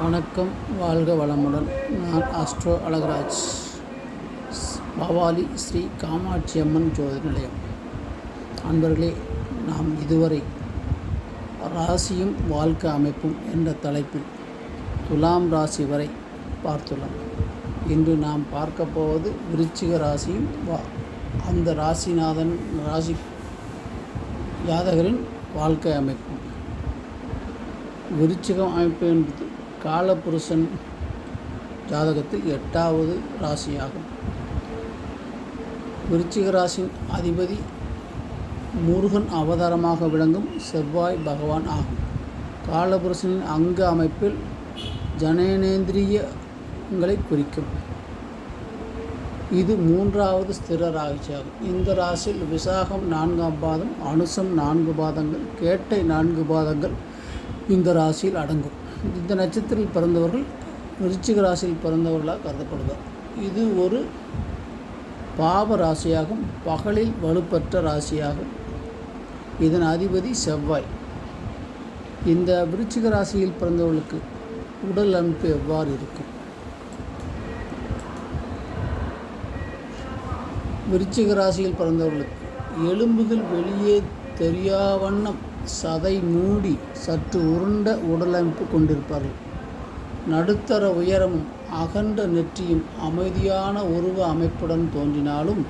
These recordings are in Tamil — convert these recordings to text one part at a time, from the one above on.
வணக்கம், வாழ்க வளமுடன். நான் ஆஸ்ட்ரோ அழகராஜ், பவாலி ஸ்ரீ காமாட்சி அம்மன் ஜோதிட நிலையம். அன்பர்களே, நாம் இதுவரை ராசியும் வாழ்க்கை அமைப்பும் என்ற தலைப்பில் துலாம் ராசி வரை பார்த்துள்ளோம். இன்று நாம் பார்க்க போவது விருச்சிக ராசியும் அந்த ராசிநாதன் ராசி ஜாதகரின் வாழ்க்கை அமைப்பும். விருச்சிகம் அமைப்பு என்பது காலபுருஷன் ஜாதகத்தில் 8வது ராசியாகும். விருச்சிக ராசியின் அதிபதி முருகன் அவதாரமாக விளங்கும் செவ்வாய் பகவான் ஆகும். காலபுருஷனின் அங்க அமைப்பில் ஜனனேந்திரியங்களை குறிக்கும். இது 3வது ஸ்திர ராசியாகும். இந்த ராசியில் விசாகம் 4ஆம் பாதம், அனுசம் 4 பாதங்கள், கேட்டை 4 பாதங்கள் இந்த ராசியில் அடங்கும். இந்த நட்சத்திரத்தில் பிறந்தவர்கள் விருச்சிக ராசியில் பிறந்தவர்களாக கருதப்படுவர். இது ஒரு பாவ ராசியாகும், பகலில் வலுப்பெற்ற ராசியாகும். இதன் அதிபதி செவ்வாய். இந்த விருச்சிக ராசியில் பிறந்தவர்களுக்கு உடல் அமைப்பு எவ்வாறு இருக்கும்? விருச்சிக ராசியில் பிறந்தவர்களுக்கு எலும்புகள் வெளியே தெரியாவண்ணம் சதை மூடி சற்று உருண்ட உடலமைப்பு கொண்டிருப்பார்கள். நடுத்தர உயரமும் அகன்ற நெற்றியும் அமைதியான உருவ அமைப்புடன் தோன்றினாலும்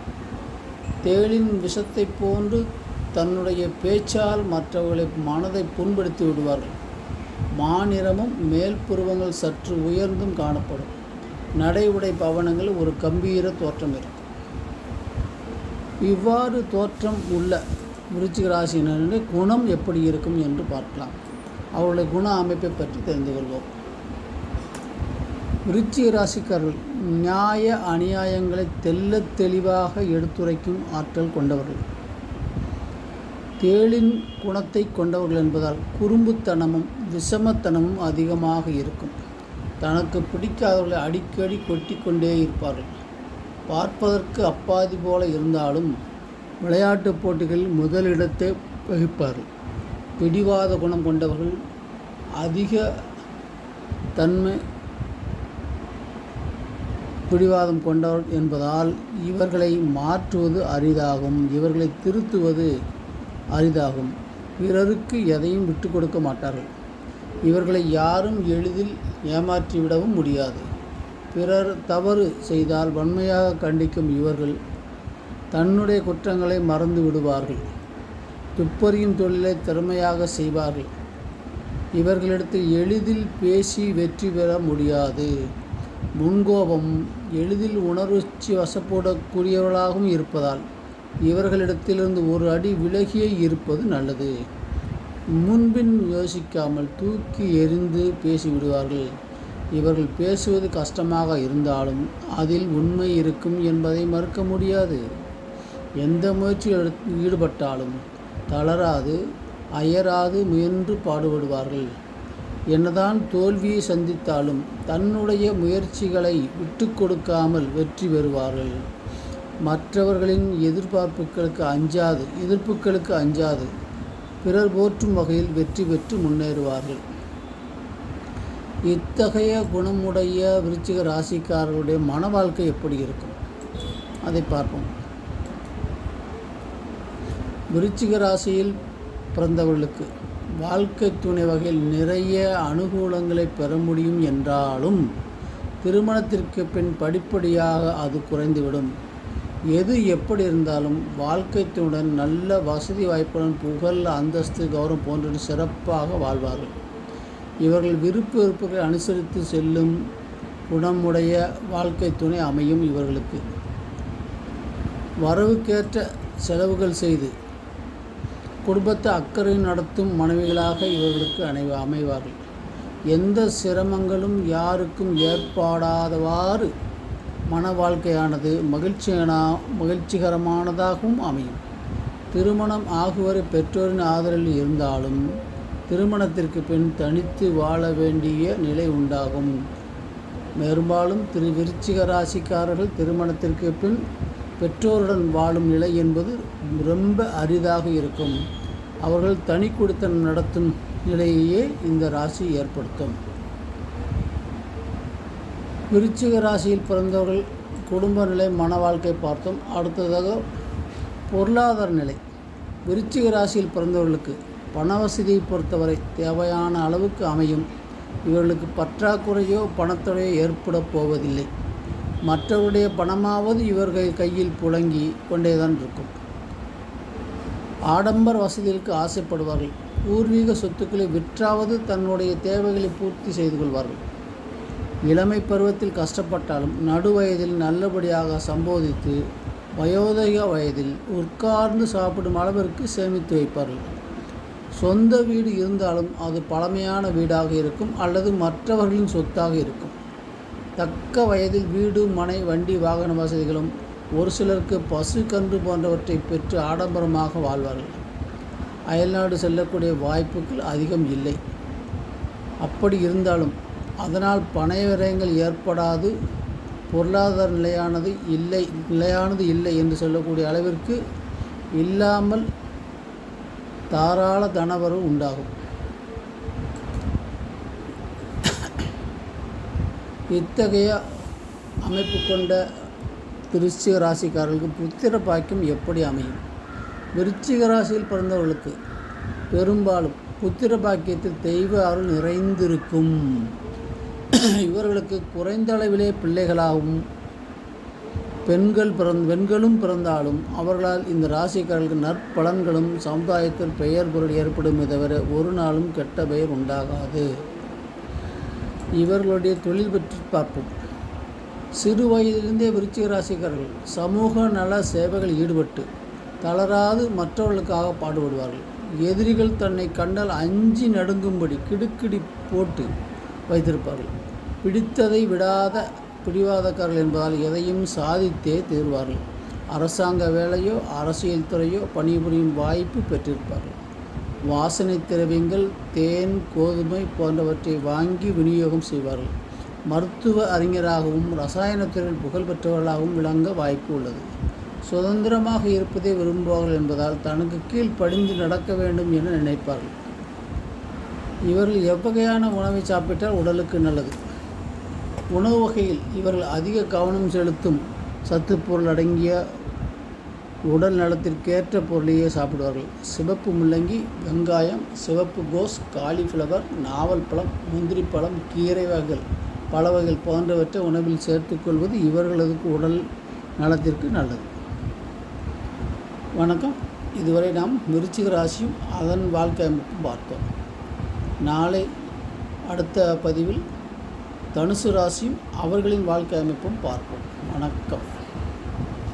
தேளின் விஷத்தை போன்று தன்னுடைய பேச்சால் மற்றவர்களை மனதை புண்படுத்தி விடுவார்கள். மாநிறமும் மேல் புருவங்கள் சற்று உயர்ந்தும் காணப்படும். நடை உடை பவனங்கள் ஒரு கம்பீர தோற்றம் இருக்கும். இவ்வாறு தோற்றம் உள்ள விருச்சிக ராசியினருடைய குணம் எப்படி இருக்கும் என்று பார்க்கலாம். அவருடைய குண அமைப்பை பற்றி தெரிந்து கொள்வோம். விருச்சிக ராசிக்காரர்கள் நியாய அநியாயங்களை தெள்ள தெளிவாக எடுத்துரைக்கும் ஆற்றல் கொண்டவர்கள். தேளின் குணத்தை கொண்டவர்கள் என்பதால் குறும்புத்தனமும் விஷமத்தனமும் அதிகமாக இருக்கும். தனக்கு பிடிக்காதவர்களை அடிக்கடி கொட்டி கொண்டே இருப்பார்கள். பார்ப்பதற்கு அப்பாதி போல இருந்தாலும் விளையாட்டுப் போட்டிகளில் முதலிடத்தை வகிப்பார்கள். பிடிவாத குணம் கொண்டவர்கள், அதிக தன்மை பிடிவாதம் கொண்டவர் என்பதால் இவர்களை மாற்றுவது அரிதாகும், இவர்களை திருத்துவது அரிதாகும். பிறருக்கு எதையும் விட்டு கொடுக்க மாட்டார்கள். இவர்களை யாரும் எளிதில் ஏமாற்றிவிடவும் முடியாது. பிறர் தவறு செய்தால் வன்மையாக கண்டிக்கும் இவர்கள் தன்னுடைய குற்றங்களை மறந்து விடுவார்கள். துப்பறியும் தொழிலை திறமையாக செய்வார்கள். இவர்களிடத்தில் எளிதில் பேசி வெற்றி பெற முடியாது. முன்கோபம், எளிதில் உணர்ச்சி வசப்படக்கூடியவர்களாகவும் இருப்பதால் இவர்களிடத்திலிருந்து ஒரு அடி விலகியே இருப்பது நல்லது. முன்பின் யோசிக்காமல் தூக்கி எறிந்து பேசிவிடுவார்கள். இவர்கள் பேசுவது கஷ்டமாக இருந்தாலும் அதில் உண்மை இருக்கும் என்பதை மறுக்க முடியாது. எந்த முயற்சியில் ஈடுபட்டாலும் தளராது அயராது முயன்று பாடுபடுவார்கள். என்னதான் தோல்வியை சந்தித்தாலும் தன்னுடைய முயற்சிகளை விட்டு கொடுக்காமல் வெற்றி பெறுவார்கள். மற்றவர்களின் எதிர்ப்புகளுக்கு அஞ்சாது பிறர் போற்றும் வகையில் வெற்றி பெற்று முன்னேறுவார்கள். இத்தகைய குணமுடைய விருச்சிக ராசிக்காரர்களுடைய மன வாழ்க்கை எப்படி இருக்கும் அதை பார்ப்போம். விருச்சிக ராசியில் பிறந்தவர்களுக்கு வாழ்க்கை துணை வகையில் நிறைய அனுகூலங்களை பெற முடியும் என்றாலும் திருமணத்திற்கு பின் படிப்படியாக அது குறைந்துவிடும். எது எப்படி இருந்தாலும் வாழ்க்கை துணையுடன் நல்ல வசதி வாய்ப்புடன் புகழ், அந்தஸ்து, கௌரவம் போன்ற சிறப்பாக வாழ்வார்கள். இவர்கள் விருப்பு வெறுப்புகளை அனுசரித்து செல்லும் குணமுடைய வாழ்க்கை துணை அமையும். இவர்களுக்கு வரவுக்கேற்ற செலவுகள் செய்து குடும்பத்தை அக்கறை நடத்தும் மனைவிகளாக இவர்களுக்கு அமைவார்கள். எந்த சிரமங்களும் யாருக்கும் ஏற்படாதவாறு மன வாழ்க்கையானது மகிழ்ச்சிகரமானதாகவும் அமையும். திருமணம் ஆகுவரை பெற்றோரின் ஆதரவில் இருந்தாலும் திருமணத்திற்கு பின் தனித்து வாழ வேண்டிய நிலை உண்டாகும். பெரும்பாலும் விருச்சிக ராசிக்காரர்கள் திருமணத்திற்கு பின் பெற்றோருடன் வாழும் நிலை என்பது ரொம்ப அரிதாக இருக்கும். அவர்கள் தனி குடித்தனம் நடத்தும் நிலையையே இந்த ராசி ஏற்படுத்தும். விருச்சிக ராசியில் பிறந்தவர்கள் குடும்ப நிலை, மன வாழ்க்கை பார்த்தோம். அடுத்ததாக பொருளாதார நிலை. விருச்சிக ராசியில் பிறந்தவர்களுக்கு பண வசதியை பொறுத்தவரை தேவையான அளவுக்கு அமையும். இவர்களுக்கு பற்றாக்குறையோ பணத்தொடையோ ஏற்பட போவதில்லை. மற்றவருடைய பணமாவது இவர்கள் கையில் புழங்கி கொண்டேதான் இருக்கும். ஆடம்பர வசதிகளுக்கு ஆசைப்படுவார்கள். பூர்வீக சொத்துக்களை விற்றாவது தன்னுடைய தேவைகளை பூர்த்தி செய்து கொள்வார்கள். இளமை பருவத்தில் கஷ்டப்பட்டாலும் நடுவயதில் நல்லபடியாக சம்போதித்து வயோதிக வயதில் உட்கார்ந்து சாப்பிடும் அளவிற்கு சேமித்து வைப்பார்கள். சொந்த வீடு இருந்தாலும் அது பழமையான வீடாக இருக்கும் அல்லது மற்றவர்களின் சொத்தாக இருக்கும். தக்க வயதில் வீடு, மனை, வண்டி, வாகன வசதிகளும், ஒரு சிலருக்கு பசு, கன்று போன்றவற்றை பெற்று ஆடம்பரமாக வாழ்வார்கள். அயல்நாடு செல்லக்கூடிய வாய்ப்புகள் அதிகம் இல்லை. அப்படி இருந்தாலும் அதனால் பண விரயங்கள் ஏற்படாது. பொருளாதார நிலையானது இல்லை என்று சொல்லக்கூடிய அளவிற்கு இல்லாமல் தாராள தனவரவு உண்டாகும். இத்தகைய அமைப்பு கொண்ட விருச்சிக ராசிக்காரர்களுக்கு புத்திர பாக்கியம் எப்படி அமையும்? விருச்சிக ராசியில் பிறந்தவர்களுக்கு பெரும்பாலும் புத்திர பாக்கியத்தில் தெய்வ அருள் நிறைந்திருக்கும். இவர்களுக்கு குறைந்த அளவிலே பிள்ளைகளாகவும் பெண்களும் பிறந்தாலும் அவர்களால் இந்த ராசிக்காரர்களுக்கு நற்பலன்களும் சமுதாயத்தில் பெயர் பொருள் ஏற்படுமே தவிர ஒரு நாளும் கெட்ட பெயர் உண்டாகாது. இவர்களுடைய தொழில் பற்றி பார்ப்போம். சிறு வயதிலிருந்தே விருச்சிக ராசிக்காரர்கள் சமூக நல சேவைகளில் ஈடுபட்டு தளராது மற்றவர்களுக்காக பாடுபடுவார்கள். எதிரிகள் தன்னை கண்டால் அஞ்சி நடுங்கும்படி கிடுக்கிடி போட்டு வைத்திருப்பார்கள். பிடித்ததை விடாத பிடிவாதக்காரர்கள் என்பதால் எதையும் சாதித்தே தீர்வார்கள். அரசாங்க வேலையோ அரசியல் துறையோ பணிபுரியும் வாய்ப்பு பெற்றிருப்பார்கள். வாசனை திரவியங்கள், தேன், கோதுமை போன்றவற்றை வாங்கி விநியோகம் செய்வார்கள். மருத்துவ அறிஞராகவும் ரசாயனத்துறையில் புகழ் பெற்றவர்களாகவும் விளங்க வாய்ப்பு உள்ளது. சுதந்திரமாக இருப்பதை விரும்புவார்கள் என்பதால் தனக்கு கீழ் படிந்து நடக்க வேண்டும் என நினைப்பார்கள். இவர்கள் எவ்வகையான உணவை சாப்பிட்டால் உடலுக்கு நல்லது? உணவு வகையில் இவர்கள் அதிக கவனம் செலுத்தும் சத்துப்பொருள் அடங்கிய உடல் நலத்திற்கேற்ற பொருளையே சாப்பிடுவார்கள். சிவப்பு முள்ளங்கி, வெங்காயம், சிவப்பு கோஸ், காலிஃப்ளவர், நாவல் பழம், முந்திரி பழம், கீரை வகைகள், பல வகைகள் போன்றவற்றை உணவில் சேர்த்துக்கொள்வது இவர்களது உடல் நலத்திற்கு நல்லது. வணக்கம். இதுவரை நாம் விருச்சிக ராசியும் அதன் வாழ்க்கை அமைப்பும் பார்த்தோம். நாளை அடுத்த பதிவில் தனுசு ராசியும் அவர்களின் வாழ்க்கை அமைப்பும் பார்ப்போம். வணக்கம்.